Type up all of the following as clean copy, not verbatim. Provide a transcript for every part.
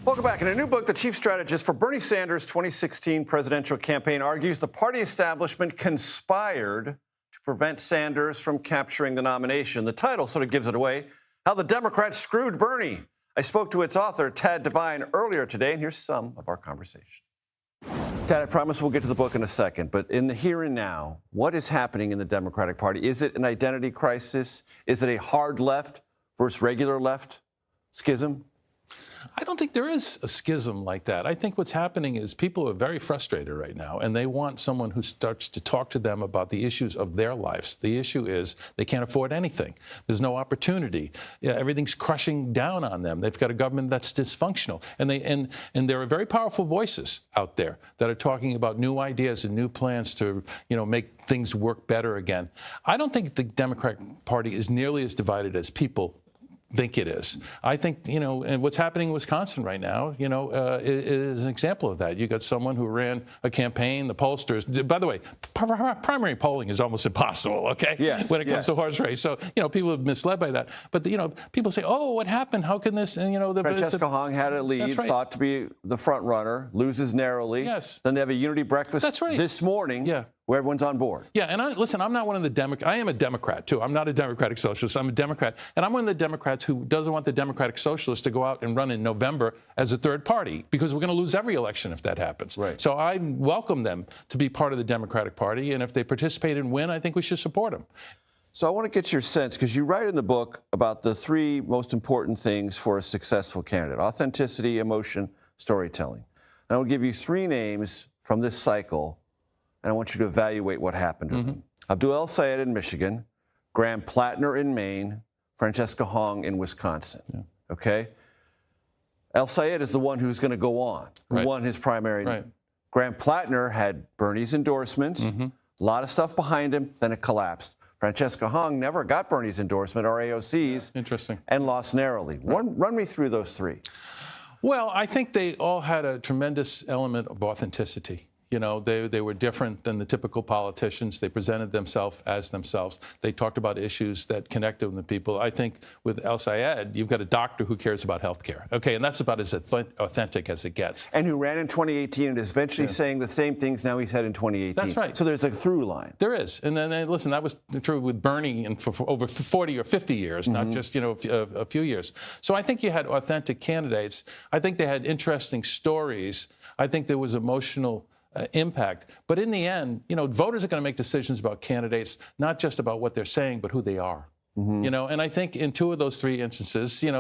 Welcome back. In a new book, the chief strategist for Bernie Sanders' 2016 presidential campaign argues the party establishment conspired to prevent Sanders from capturing the nomination. The title sort of gives it away, How the Democrats Screwed Bernie. I spoke to its author, Tad Devine, earlier today, and here's some of our conversation. Tad, I promise we'll get to the book in a second, but in the here and now, what is happening in the Democratic Party? Is it an identity crisis? Is it a hard left versus regular left schism? I don't think there is a schism like that. I think what's happening is people are very frustrated right now, and they want someone who starts to talk to them about the issues of their lives. The issue is they can't afford anything. There's no opportunity. Everything's crushing down on them. They've got a government that's dysfunctional, and there are very powerful voices out there that are talking about new ideas and new plans to, make things work better again. I don't think the Democratic Party is nearly as divided as people think it is. I think, and what's happening in Wisconsin right now, is an example of that. You got someone who ran a campaign, the pollsters. By the way, primary polling is almost impossible, okay? Yes, when it comes to horse race. So, people are misled by that. But, people say, oh, what happened? How can this, Francesca Hong had a lead, right, thought to be the front runner, loses narrowly. Yes. Then they have a unity breakfast this morning. Yeah. Where everyone's on board. Yeah, and I'm not one of the Democrats. I am a Democrat, too. I'm not a Democratic Socialist. I'm a Democrat. And I'm one of the Democrats who doesn't want the Democratic Socialists to go out and run in November as a third party, because we're going to lose every election if that happens. Right. So I welcome them to be part of the Democratic Party, and if they participate and win, I think we should support them. So I want to get your sense, because you write in the book about the three most important things for a successful candidate: authenticity, emotion, storytelling. And I will give you three names from this cycle, and I want you to evaluate what happened with them. Abdul El-Sayed in Michigan, Graham Plattner in Maine, Francesca Hong in Wisconsin. Yeah. Okay? El-Sayed is the one who's going to go on, who won his primary. Right. Graham Plattner had Bernie's endorsements, a lot of stuff behind him, then it collapsed. Francesca Hong never got Bernie's endorsement or AOC's. Interesting. And lost narrowly. Run me through those three. Well, I think they all had a tremendous element of authenticity. They were different than the typical politicians. They presented themselves as themselves. They talked about issues that connected with the people. I think with El-Sayed, you've got a doctor who cares about health care. Okay, and that's about as authentic as it gets. And who ran in 2018 and is eventually saying the same things now he said in 2018. That's right. So there's a through line. There is. And then, listen, that was true with Bernie for over 40 or 50 years, not just, a few years. So I think you had authentic candidates. I think they had interesting stories. I think there was emotional impact. But in the end, voters are going to make decisions about candidates, not just about what they're saying, but who they are. And I think in two of those three instances, in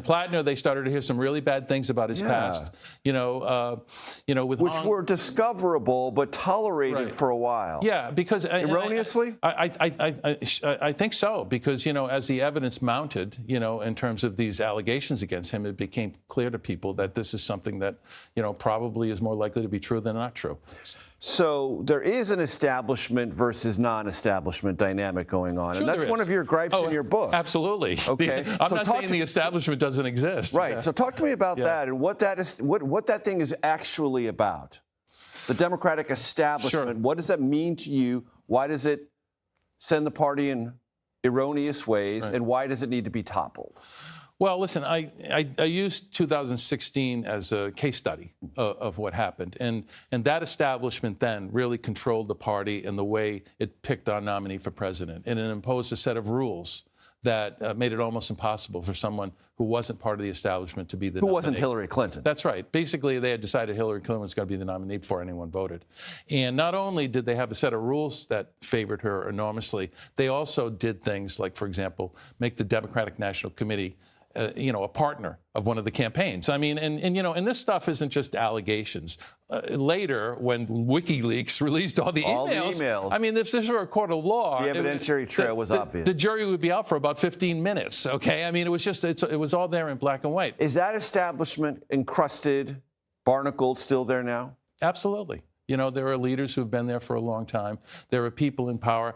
Plattner, they started to hear some really bad things about his past, with which Hong, were discoverable but tolerated for a while. Yeah, because erroneously, I think so, because as the evidence mounted, in terms of these allegations against him, it became clear to people that this is something that probably is more likely to be true than not true. So there is an establishment versus non-establishment dynamic going on, and that's one of your gripes in your book. Absolutely. Okay. I'm not saying the establishment doesn't exist. Right. Yeah. So talk to me about that and what that is, what that thing is actually about. The Democratic establishment. Sure. What does that mean to you? Why does it send the party in erroneous ways, and why does it need to be toppled? Well, listen, I used 2016 as a case study of what happened. And that establishment then really controlled the party and the way it picked our nominee for president. And it imposed a set of rules that made it almost impossible for someone who wasn't part of the establishment to be the nominee. Who wasn't Hillary Clinton. That's right. Basically, they had decided Hillary Clinton was going to be the nominee before anyone voted. And not only did they have a set of rules that favored her enormously, they also did things like, for example, make the Democratic National Committee a partner of one of the campaigns. I mean, and this stuff isn't just allegations. Later, when WikiLeaks released all the emails, I mean, if this were a court of law, the evidentiary trail was obvious. The jury would be out for about 15 minutes. Okay, I mean, it was just it was all there in black and white. Is that establishment encrusted, barnacled, still there now? Absolutely. There are leaders who have been there for a long time. There are people in power.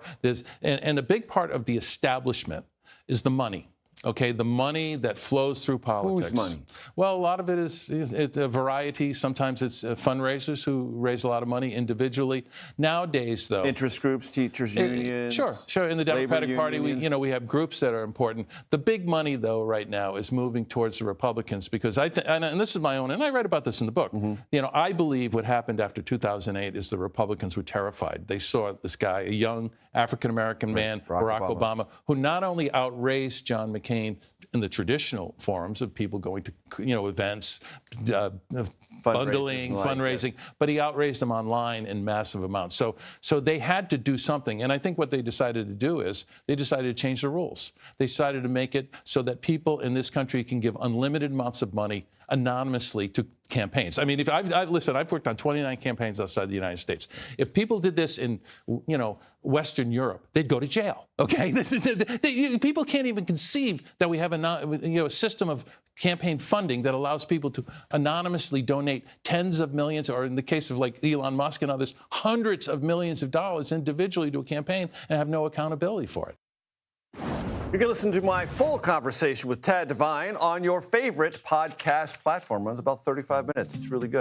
And a big part of the establishment is the money. Okay, the money that flows through politics. Whose money? Well, a lot of it is it's a variety. Sometimes it's fundraisers who raise a lot of money individually. Nowadays, though, Interest groups, teachers unions. Sure. In the Democratic Party, we have groups that are important. The big money, though, right now is moving towards the Republicans because and this is my own, and I write about this in the book. I believe what happened after 2008 is the Republicans were terrified. They saw this guy, a young African-American man, Barack Obama, who not only outraised John McCain in the traditional forms of people going to, events, bundling, fundraising, but he outraised them online in massive amounts. So they had to do something. And I think what they decided to do is they decided to change the rules. They decided to make it so that people in this country can give unlimited amounts of money anonymously to campaigns. I mean, listen, I've worked on 29 campaigns outside the United States. If people did this in, Western Europe, they'd go to jail. Okay, people can't even conceive that we have a system of campaign funding that allows people to anonymously donate tens of millions, or in the case of like Elon Musk and others, hundreds of millions of dollars individually to a campaign and have no accountability for it. You can listen to my full conversation with Tad Devine on your favorite podcast platform. Runs about 35 minutes. It's really good.